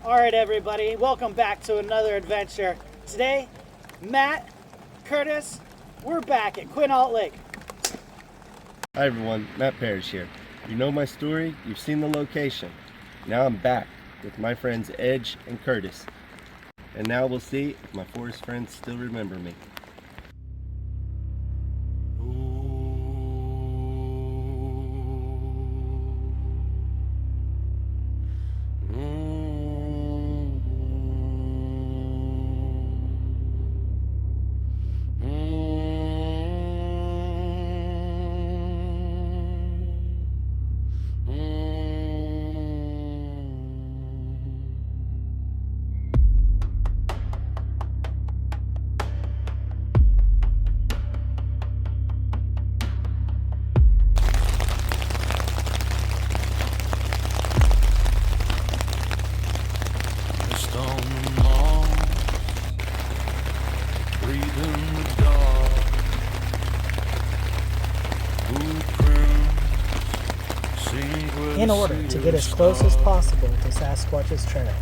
All right, everybody, welcome back to another adventure. Today, Matt, Curtis, we're back at Quinault Lake. Hi everyone, Matt Parrish here. You know my story, you've seen the location. Now I'm back with my friends Edge and Curtis. And now we'll see if my forest friends still remember me. In order to get as close as possible to Sasquatch's trail,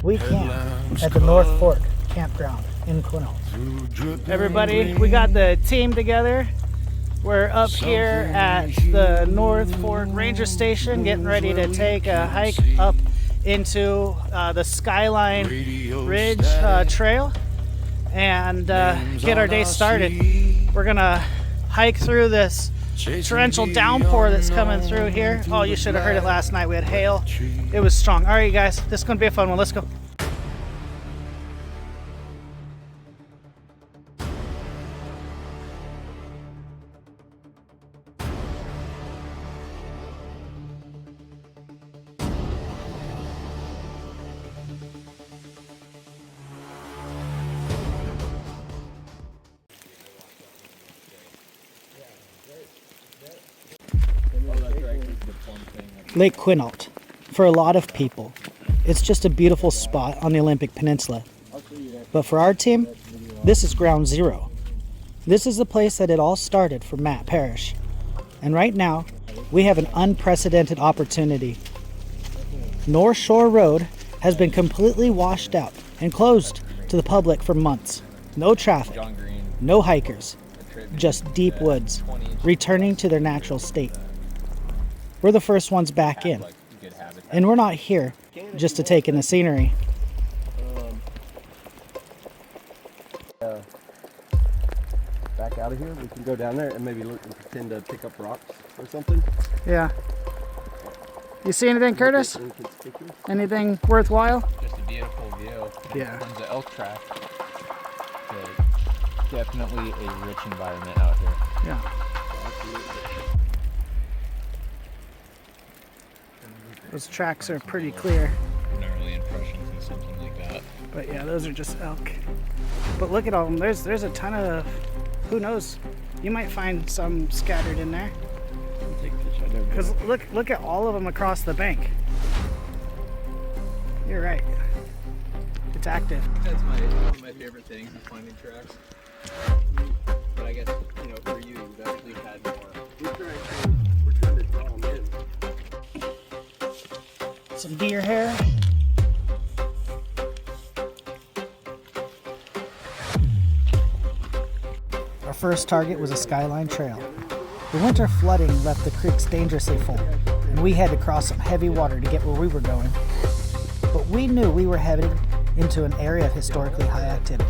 we camp at the North Fork campground in Quinault. Everybody, we got the team together. We're up here at the North Fork Ranger Station getting ready to take a hike up into the Skyline Ridge Trail and get our day started. We're gonna hike through this torrential downpour that's coming through here. Oh, you should have heard it last night. We had hail. It was strong. All right, you guys, this is going to be a fun one. Let's go. Lake Quinault. For a lot of people, it's just a beautiful spot on the Olympic Peninsula. But for our team, this is ground zero. This is the place that it all started for Matt Parrish. And right now, we have an unprecedented opportunity. North Shore Road has been completely washed out and closed to the public for months. No traffic, no hikers, just deep woods, returning to their natural state. We're the first ones back in, and we're not here just to take in the scenery. Back out of here, we can go down there and maybe look and pretend to pick up rocks or something. Yeah. You see anything, Curtis? Anything worthwhile? Just a beautiful view. Yeah. From the elk track. So definitely a rich environment out here. Yeah. Those tracks are pretty clear. Gnarly impressions and something like that. But yeah, those are just elk. But look at all of them. There's a ton of, who knows? You might find some scattered in there. Because look at all of them across the bank. You're right. It's active. That's one of my favorite things, is finding tracks. But I guess, for you, you've actually had more. We're trying to draw them in. Some deer hair. Our first target was a Skyline Trail. The winter flooding left the creeks dangerously full, and we had to cross some heavy water to get where we were going. But we knew we were headed into an area of historically high activity.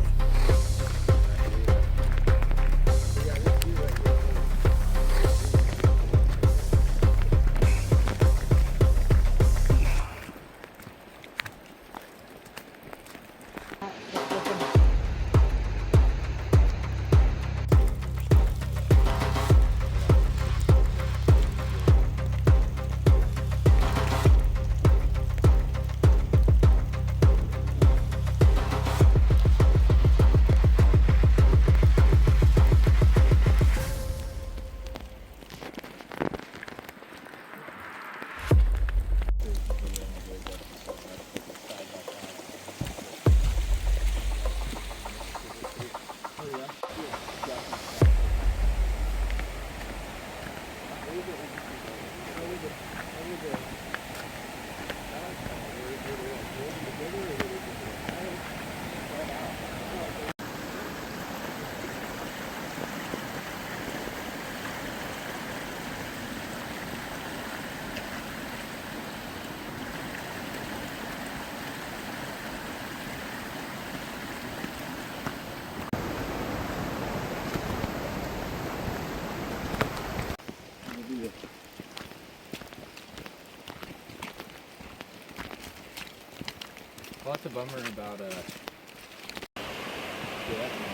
Well, that's a bummer about Yeah,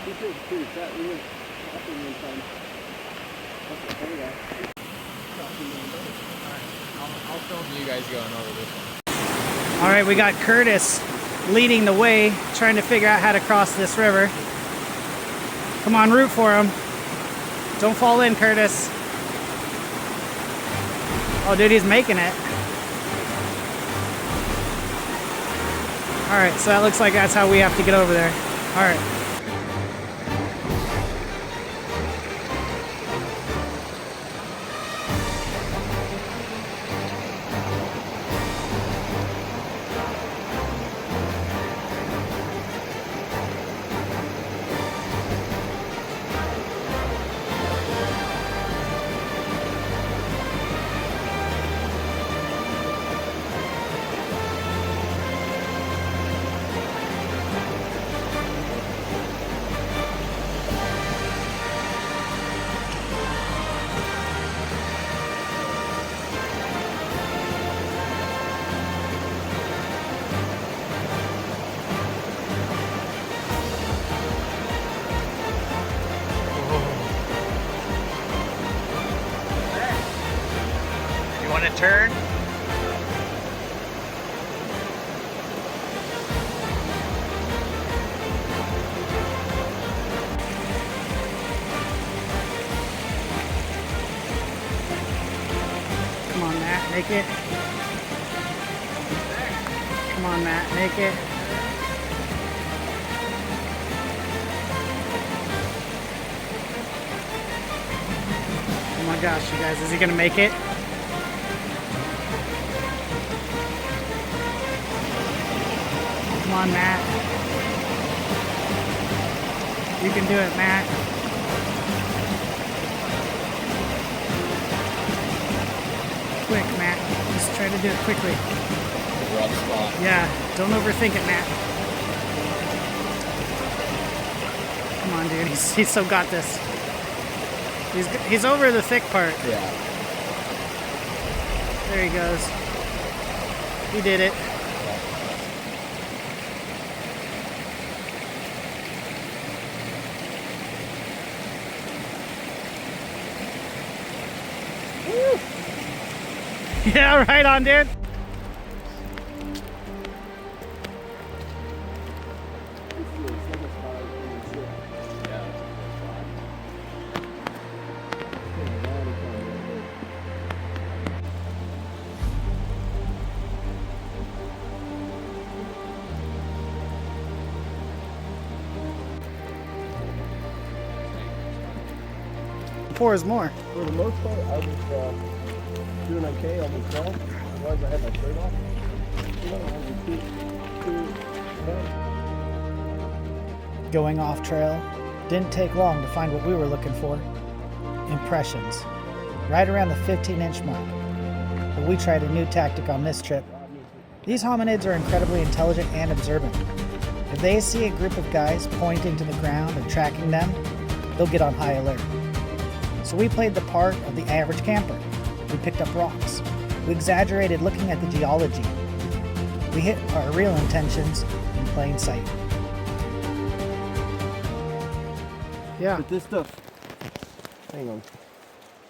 this is pretty fat. We went shopping one time. That's a photo. I'll film you guys going over this one. All right, we got Curtis leading the way, trying to figure out how to cross this river. Come on, root for him. Don't fall in, Curtis. Oh, dude, he's making it. All right, so that looks like that's how we have to get over there. All right. Want to turn? Come on, Matt, make it. Come on, Matt, make it. Oh my gosh, you guys, is he gonna make it? Come on, Matt. You can do it, Matt. Quick, Matt. Just try to do it quickly. Rough spot. Yeah, don't overthink it, Matt. Come on, dude. He's so got this. He's over the thick part. Yeah. There he goes. He did it. Yeah, right on, dude. Pours more. For the most part, I was doing okay on the ground. Otherwise, I had my shirt off. You know, I was Going off trail didn't take long to find what we were looking for. Impressions. Right around the 15-inch mark. But we tried a new tactic on this trip. These hominids are incredibly intelligent and observant. If they see a group of guys pointing to the ground and tracking them, they'll get on high alert. So we played the part of the average camper. We picked up rocks. We exaggerated looking at the geology. We hit our real intentions in plain sight. Yeah. But this stuff. Hang on.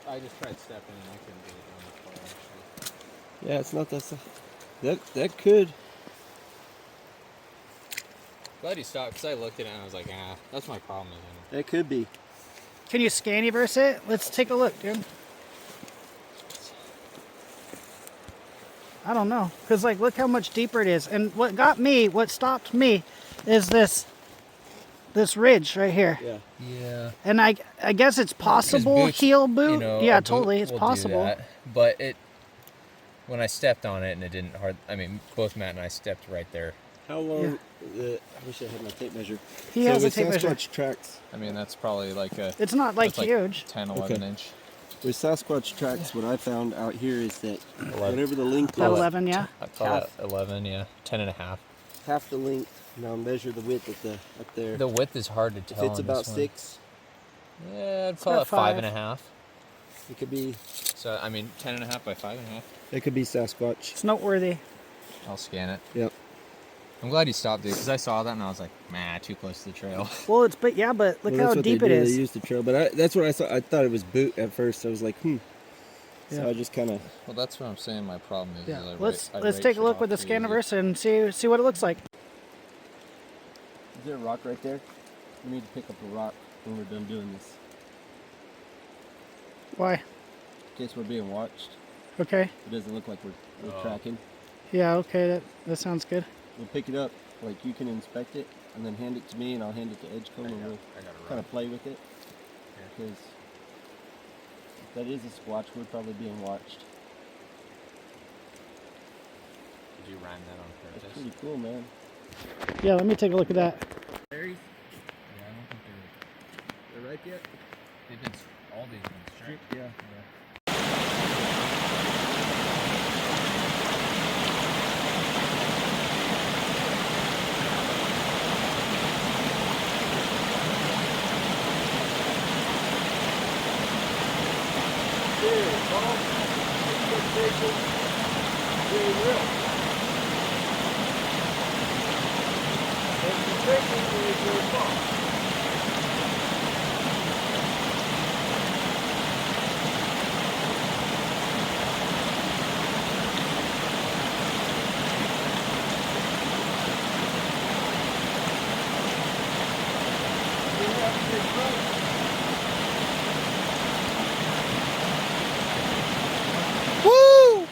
I just tried stepping and I couldn't do it on the floor, actually. Yeah, it's not that stuff. That could. Glad you stopped because I looked at it and I was like, ah, that's my problem with him. That could be. Can you scanniverse it? Let's take a look, dude. I don't know, because like, look how much deeper it is. And what stopped me, is this ridge right here. Yeah. Yeah. And I guess it's possible heel boot. You know, yeah, a boot totally, it's will do possible. that, but when I stepped on it and it didn't I mean, both Matt and I stepped right there. How long? I wish I had my tape measure. He has a with tape measure. Sasquatch tracks. I mean, that's probably like a. It's not like that's huge. 10, 11 inch. With Sasquatch tracks, what I found out here is that whatever the length About is, 11, yeah. I call it 11, yeah. 10 and a half. half the length. Now measure the width up there. The width is hard to if tell. it's on about this one. 6, Yeah, I'd call about it 5 and a 5. half. it could be. So, I mean, 10 and a half by 5 and a half. It could be Sasquatch. It's noteworthy. I'll scan it. Yep. I'm glad you stopped, dude, because I saw that and I was like, man, too close to the trail. Well, but look how deep it is. They used the trail, but that's what I saw. I thought it was boot at first. I was like, So Yeah. I just kind of. Well, that's what I'm saying. My problem is, Yeah. is Let's take a look with the Scanniverse and see what it looks like. Is there a rock right there? We need to pick up a rock when we're done doing this. Why? In case we're being watched. Okay. It doesn't look like we're tracking. Yeah. Okay. That sounds good. We'll pick it up. Like you can inspect it and then hand it to me, and I'll hand it to Edgecombe, and we'll kind of play with it. Because if that is a squatch, we're probably being watched. Did you rhyme that on purpose? That's pretty cool, man. Yeah. Let me take a look at that. Berries? Yeah, I don't think They're ripe yet? they've been, all these been stripped. Yeah. Woo!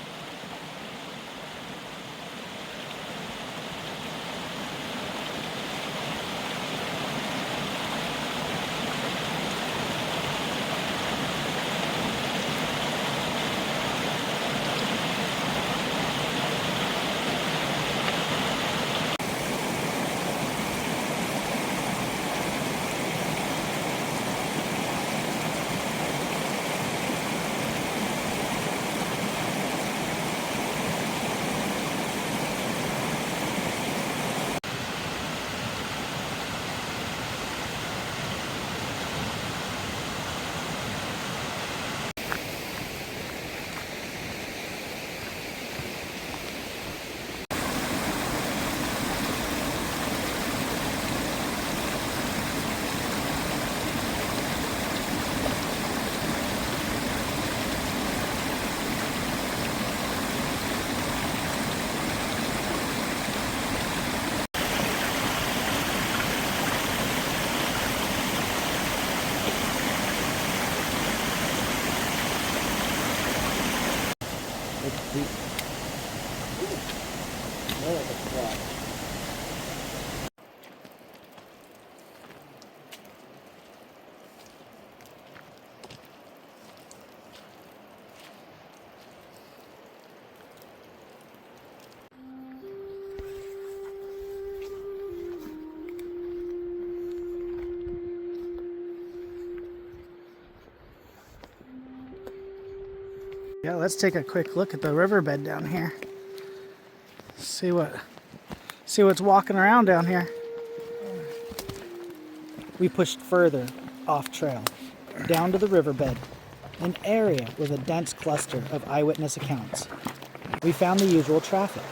Yeah, let's take a quick look at the riverbed down here. See what's walking around down here. We pushed further off trail, down to the riverbed, an area with a dense cluster of eyewitness accounts. We found the usual traffic,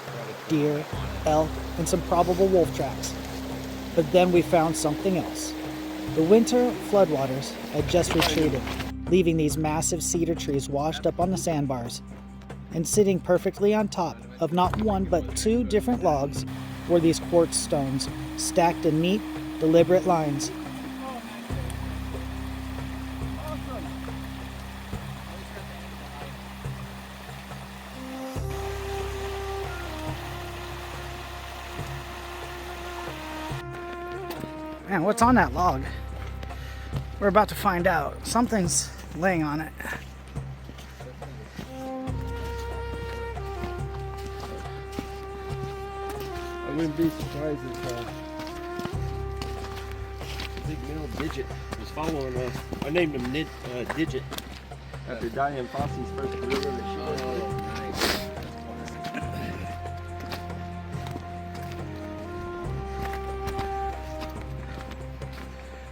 deer, elk, and some probable wolf tracks. But then we found something else. The winter floodwaters had just retreated, leaving these massive cedar trees washed up on the sandbars. And sitting perfectly on top of not one but two different logs were these quartz stones, stacked in neat, deliberate lines. Man, what's on that log? We're about to find out. Something's laying on it. I wouldn't be surprised if big male Digit was following us. I named him Digit after Diane Fossey's first career that she was with.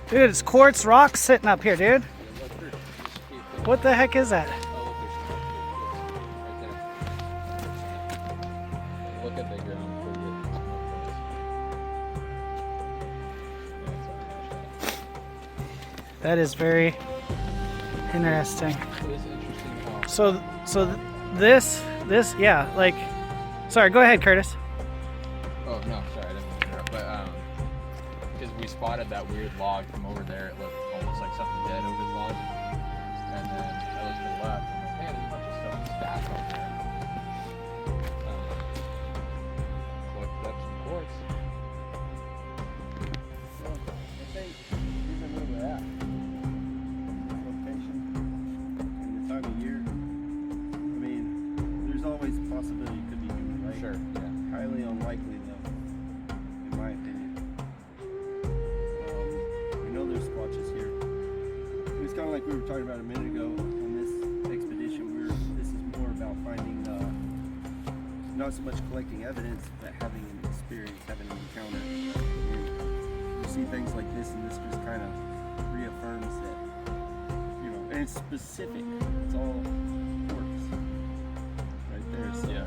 Dude, it's quartz rocks sitting up here, dude. What the heck is that? Look at the ground for you. That is very interesting. It is interesting how So this, yeah, like, sorry, go ahead, Curtis. oh no, sorry, I didn't mean to interrupt, but because we spotted that weird log from over there, it looked almost like something dead over the log, and then I looked to the left and I'm like, man, there's a bunch of stuff stacked on there. Looked up some quartz. Well, I think even where we're at, location, and the time of year, I mean, there's always a possibility it could be human, right? Sure, yeah. Highly unlikely though, in my opinion. We know there's squatches here. It was kind of like we were talking about a minute ago on this expedition. This is more about finding, not so much collecting evidence, but having an experience, having an encounter. And you see things like this, and this just kind of reaffirms that, you know, and it's specific. It's all quartz right there. So. Yeah.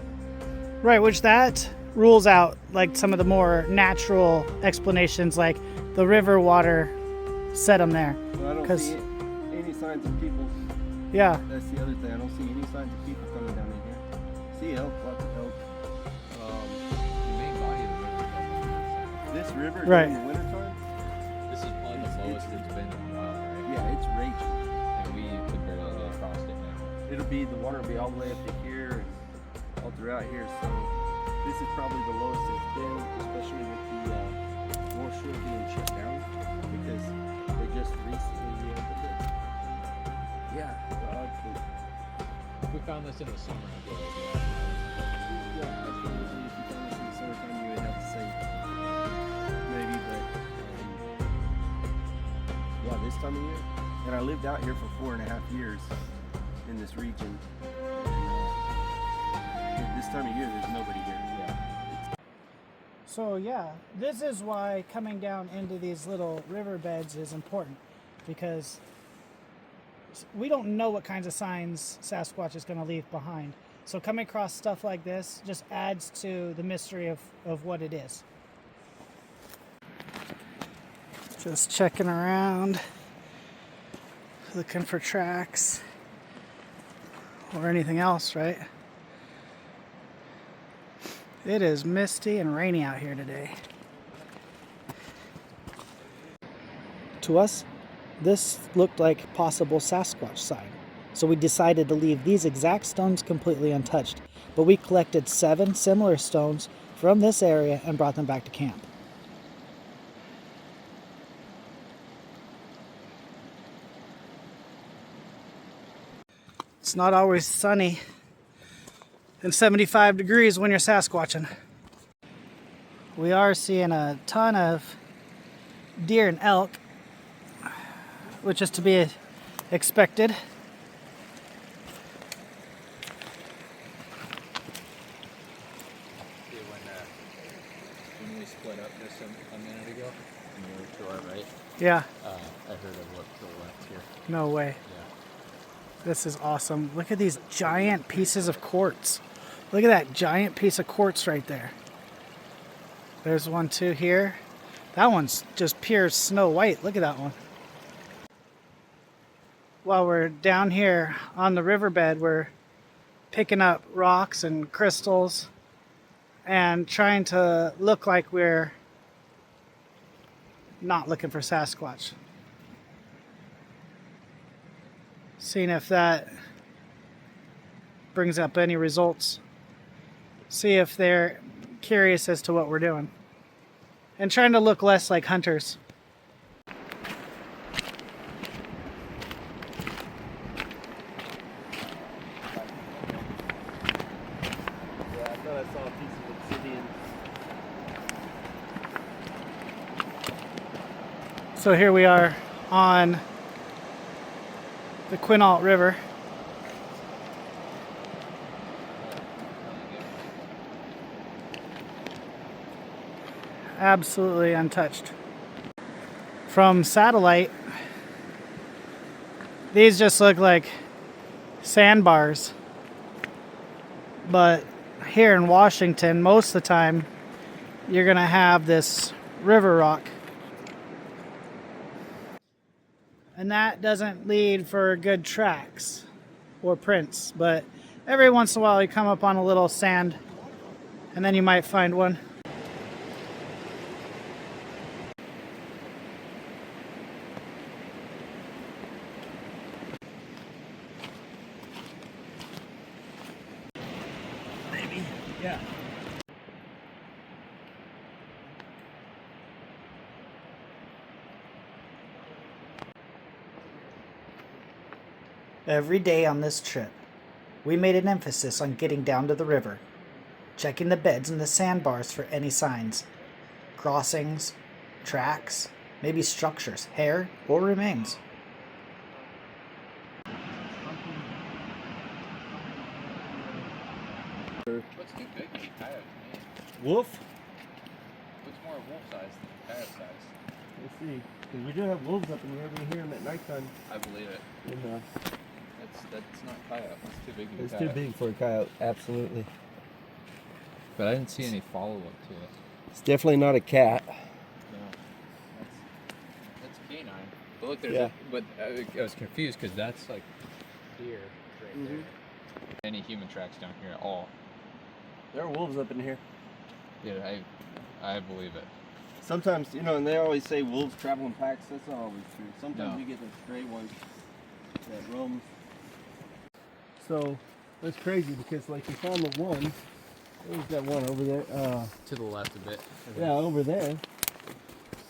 Right, which that rules out like some of the more natural explanations, like the river water set them there. Well, I don't 'Cause- see any signs of people. Yeah, That's the other thing. I don't see any signs of people coming down in here. See elk, lots of elk. The main body of the river is on the other This river Right. during the wintertime, side. This is probably the lowest it's been in a while, right? yeah, it's raging. And we could barely get across it now. The water will be all the way up to here and all throughout here. So this is probably the lowest it's been, especially with the North Shore being shut down because they just recently reopened it. Yeah, We found this in the summer, I feel like. yeah, I feel usually if you found this in the summertime, you would have to say maybe, but yeah, this time of year. And I lived out here for 4.5 years in this region. And, this time of year, there's nobody here. Yeah. so yeah, this is why coming down into these little riverbeds is important, because we don't know what kinds of signs Sasquatch is going to leave behind. So coming across stuff like this just adds to the mystery of what it is. Just checking around, looking for tracks or anything else, right? It is misty and rainy out here today. To us, this looked like possible Sasquatch sign. So we decided to leave these exact stones completely untouched. But we collected 7 similar stones from this area and brought them back to camp. It's not always sunny and 75 degrees when you're Sasquatching. We are seeing a ton of deer and elk, which is to be expected. When we split up just a minute ago, and you were to our right, Yeah, I heard a look to the left here. no way. Yeah. This is awesome. Look at these giant pieces of quartz. Look at that giant piece of quartz right there. There's one too here. That one's just pure snow white. Look at that one. While we're down here on the riverbed, we're picking up rocks and crystals and trying to look like we're not looking for Sasquatch. Seeing if that brings up any results. See if they're curious as to what we're doing. And trying to look less like hunters. Yeah, I thought I saw a piece of obsidian. So here we are on the Quinault River. Absolutely untouched. From satellite, these just look like sandbars. But here in Washington, most of the time, you're gonna have this river rock. and that doesn't lead for good tracks or prints, but every once in a while you come up on a little sand and then you might find one. Maybe, yeah. Every day on this trip, we made an emphasis on getting down to the river, checking the beds and the sandbars for any signs, crossings, tracks, maybe structures, hair, or remains. What's too big to be coyote to me? Wolf? What's more wolf size than coyote size? Let's see. Because we do have wolves up in here. We hear them at nighttime. I believe it. And, That's not coyote. That's too big to be it's coyote. too big for a coyote, absolutely. But I didn't see any follow-up to it. It's definitely not a cat. No. That's canine. But look, there's Yeah. but I was confused because that's like deer right there. Any human tracks down here at all. There are wolves up in here. Yeah, I believe it. Sometimes, you know, and they always say wolves travel in packs. That's not always true. Sometimes No. we get those stray ones that roam. So that's crazy because, like, we found the one. There's that one over there. To the left a bit. Yeah, over there.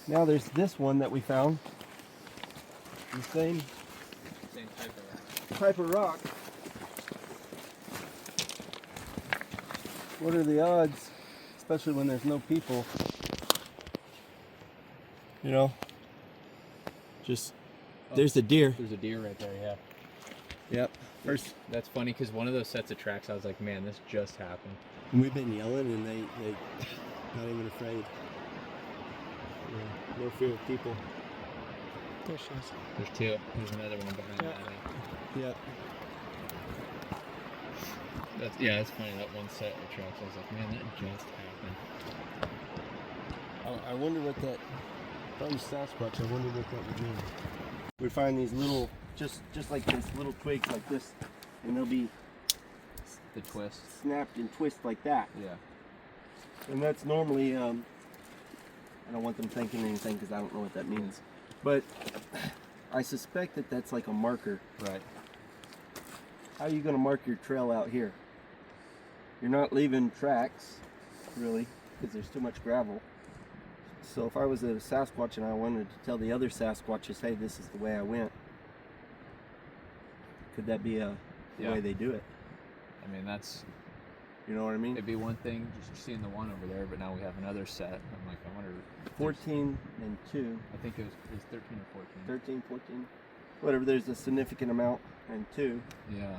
Now there's this one that we found. The same type of rock. What are the odds, especially when there's no people? You know, just there's a deer. There's a deer right there, yeah. Yep. First, That's funny because one of those sets of tracks, I was like, man, this just happened. and we've been yelling, and they not even afraid. Yeah, no fear of people. There she is. There's two. There's another one behind that. Yep. That's funny. That one set of tracks, I was like, man, that just happened. I wonder what that. From Sasquatch, I wonder what that would mean. We find these little, just like these little twigs like this, and they'll be The twist. snapped and twist like that. Yeah. And that's normally, I don't want them thinking anything because I don't know what that means. But I suspect that that's like a marker. Right. How are you going to mark your trail out here? You're not leaving tracks, really, because there's too much gravel. So if I was at a Sasquatch and I wanted to tell the other Sasquatches, hey, this is the way I went, could that be the way they do it? I mean, that's, You know what I mean? it'd be one thing just seeing the one over there, but now we have another set. I'm like, I wonder. 14 and 2, I think it was 13 or 14. 13, 14, whatever, there's a significant amount, and 2. Yeah.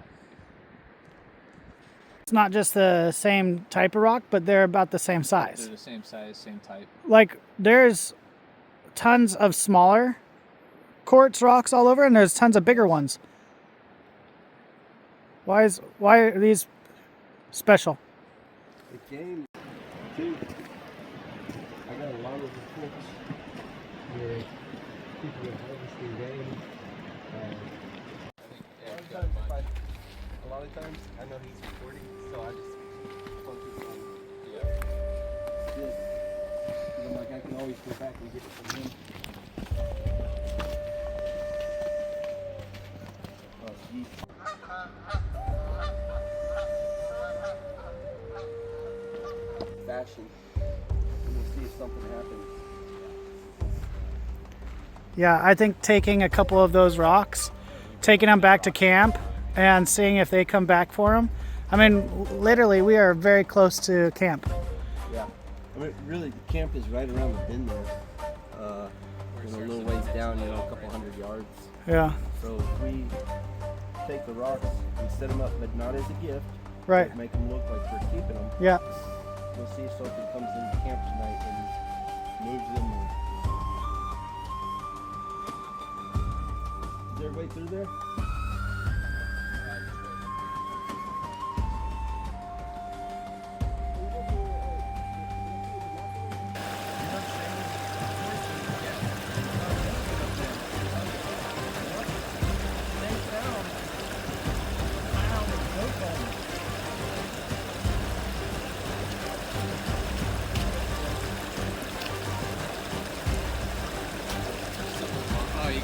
It's not just the same type of rock, but they're about the same size. They're the same size, same type. Like, there's tons of smaller quartz rocks all over, and there's tons of bigger ones. Why are these special? The game, too. I got a lot of reports where people are harvesting game. A lot of times, I know he's recording, so I just focus on this. And I'm like, I can always go back and get it from him. Oh, geez. Fashion. And we'll see if something happens. Yeah, I think taking a couple of those rocks, taking them back to camp, and seeing if they come back for them. I mean, literally, we are very close to camp. Yeah. I mean, really, the camp is right around the bend there. A little ways down, a couple 100 yards. Yeah. So if we take the rocks and set them up, but not as a gift, Right. but make them look like we're keeping them. Yeah. We'll see if something comes into camp tonight and moves them. Is there a way through there?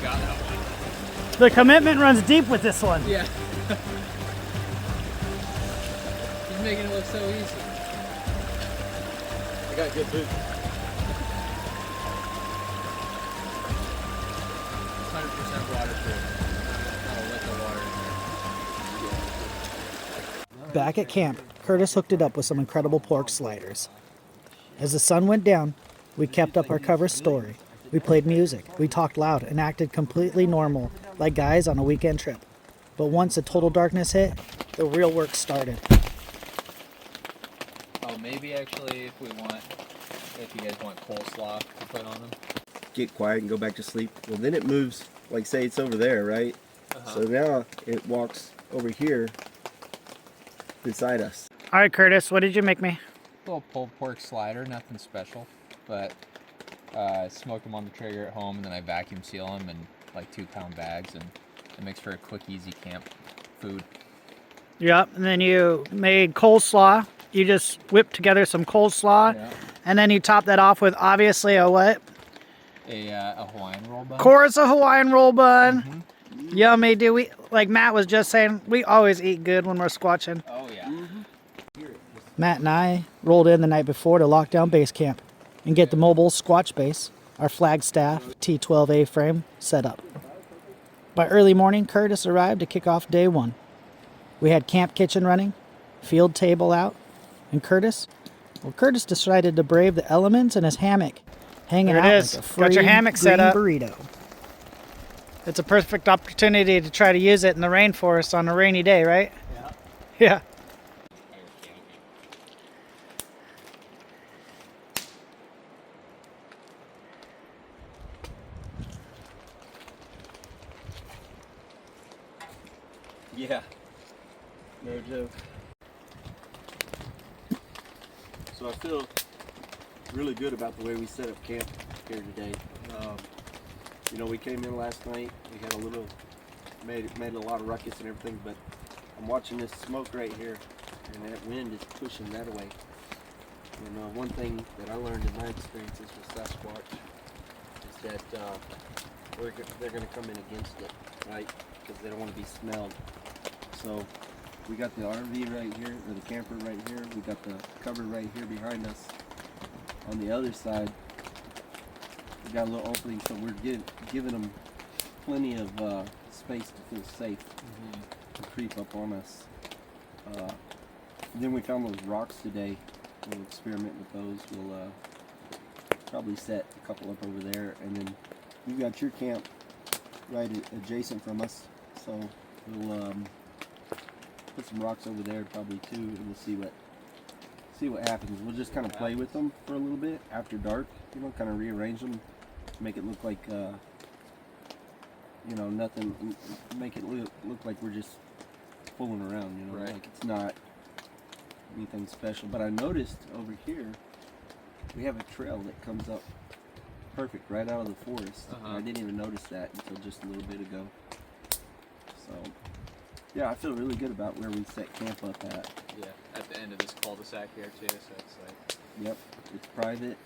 got that one. The commitment runs deep with this one. Yeah. He's making it look so easy. I got good boots. 100% waterproof. Not a lick of water in there. Back at camp, Curtis hooked it up with some incredible pork sliders. As the sun went down, we kept up our cover story. We played music, we talked loud, and acted completely normal, like guys on a weekend trip. But once the total darkness hit, the real work started. Oh, maybe actually if you guys want coleslaw to put on them. Get quiet and go back to sleep. Well, then it moves, like say it's over there, right? So now it walks over here beside us. All right, Curtis, what did you make me? Little pulled pork slider, nothing special, but I smoked them on the Traeger at home, and then I vacuum seal them in like 2-pound bags, and it makes for a quick, easy camp food. Yep, and then you made coleslaw. You just whipped together some coleslaw, Yeah. and then you top that off with obviously a what? A Hawaiian roll bun. Of course, a Hawaiian roll bun. Mm-hmm. Yummy, dude. We, like Matt was just saying, we always eat good when we're squatching. Oh yeah. Matt and I rolled in the night before to lock down base camp and get the mobile squatch base, our Flagstaff T12A frame, set up. By early morning, Curtis arrived to kick off day one. We had camp kitchen running, field table out, and Curtis decided to brave the elements in his hammock, hanging There it out is. like a Got your free hammock set green up. burrito. It's a perfect opportunity to try to use it in the rainforest on a rainy day, right? Yeah. Yeah. No joke. So I feel really good about the way we set up camp here today. You know, we came in last night. We had made a lot of ruckus and everything, but I'm watching this smoke right here, and that wind is pushing that away. And one thing that I learned in my experiences with Sasquatch is that they're going to come in against it, right? Because they don't want to be smelled. So we got the RV right here, or the camper right here. We got the cover right here behind us. On the other side, we got a little opening, so we're giving them plenty of space to feel safe to creep up on us. Then we found those rocks today. We'll experiment with those. We'll probably set a couple up over there, and then you've got your camp right adjacent from us, so we'll put some rocks over there probably too, and we'll see what happens. We'll just kind of play with them for a little bit after dark, you know, kind of rearrange them, make it look like you know, nothing, make it look like we're just fooling around, you know, Right. like it's not anything special. But I noticed over here we have a trail that comes up perfect right out of the forest. And I didn't even notice that until just a little bit ago. So yeah, I feel really good about where we set camp up at. Yeah, at the end of this cul-de-sac here too, so it's like... Yep, it's private.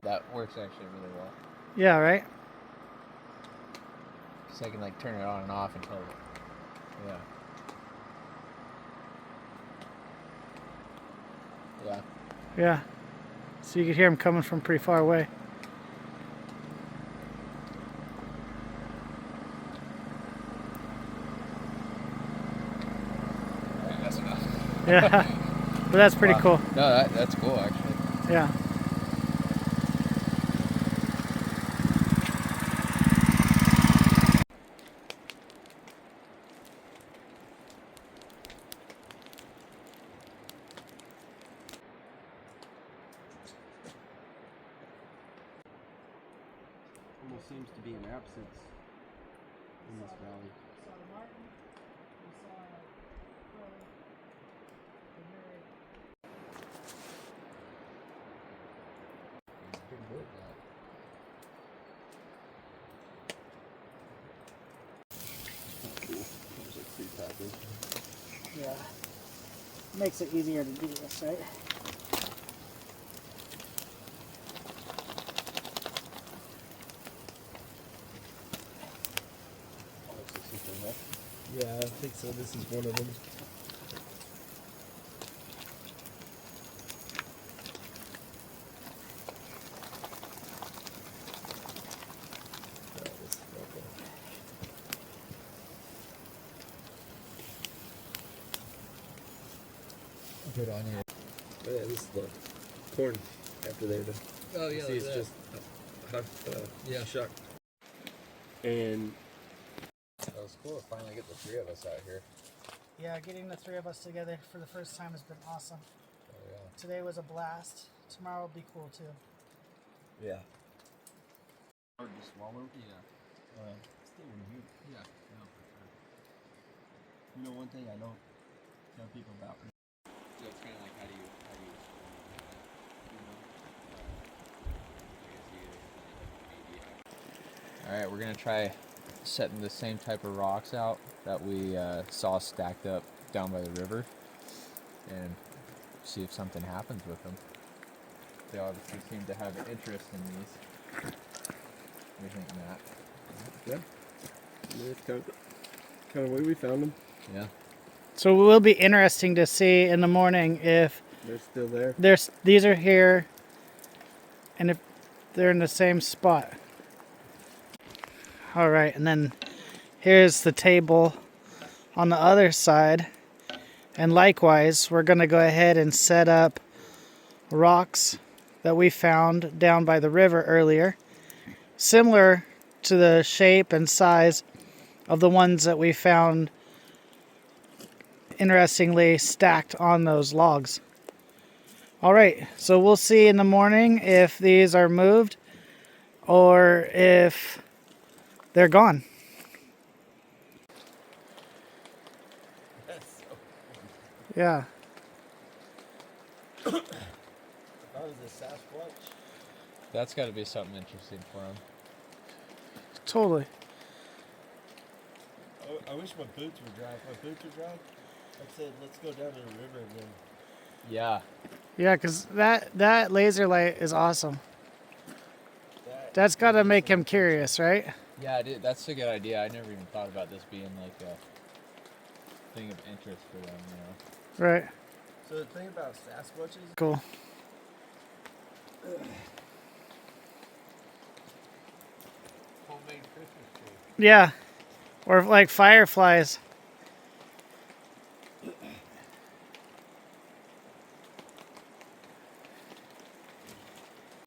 That works actually really well. Yeah, right? So I can like turn it on and off until... Yeah. Yeah. Yeah. So you could hear him coming from pretty far away. I think that's enough. Yeah. But that's pretty Wow. cool. No, that's cool actually. Yeah. almost seems to be an absence in this valley. We saw the martin, we saw crow, the murray. Big bird, Cool. There's a tree pattern. Yeah. Makes it easier to do this, right? Yeah, I think so. This is one of them. Good on you. Oh, yeah, this is the corn after they're done. Oh yeah, See, it's just yeah, shuck. And that was cool to finally get the three of us out here. Yeah, getting the three of us together for the first time has been awesome. Oh yeah. Today was a blast. Tomorrow will be cool too. yeah, hard to swallow. Yeah. Still in here. Yeah. No, for sure. You know, one thing I don't tell people about. So it's kind of like how do you All right, we're gonna try setting the same type of rocks out that we saw stacked up down by the river, and see if something happens with them. They obviously seem to have an interest in these. What do you think, Matt? Yeah, it's kind of way we found them. Yeah. So it will be interesting to see in the morning if They're still there. these are here and if they're in the same spot. All right, and then here's the table on the other side. And likewise, we're going to go ahead and set up rocks that we found down by the river earlier, similar to the shape and size of the ones that we found, interestingly, stacked on those logs. All right, so we'll see in the morning if these are moved or if they're gone. Yeah. That was a Sasquatch. That's got to be something interesting for them. Totally. I wish my boots were dry. If my boots were dry, I said, let's go down to the river again. Yeah. Yeah, because that laser light is awesome. That's got to make him curious, right? Yeah, dude, that's a good idea. I never even thought about this being like a thing of interest for them, you know. Right. So the thing about Sasquatches, Cool. Homemade Christmas tree. Yeah. Or like fireflies.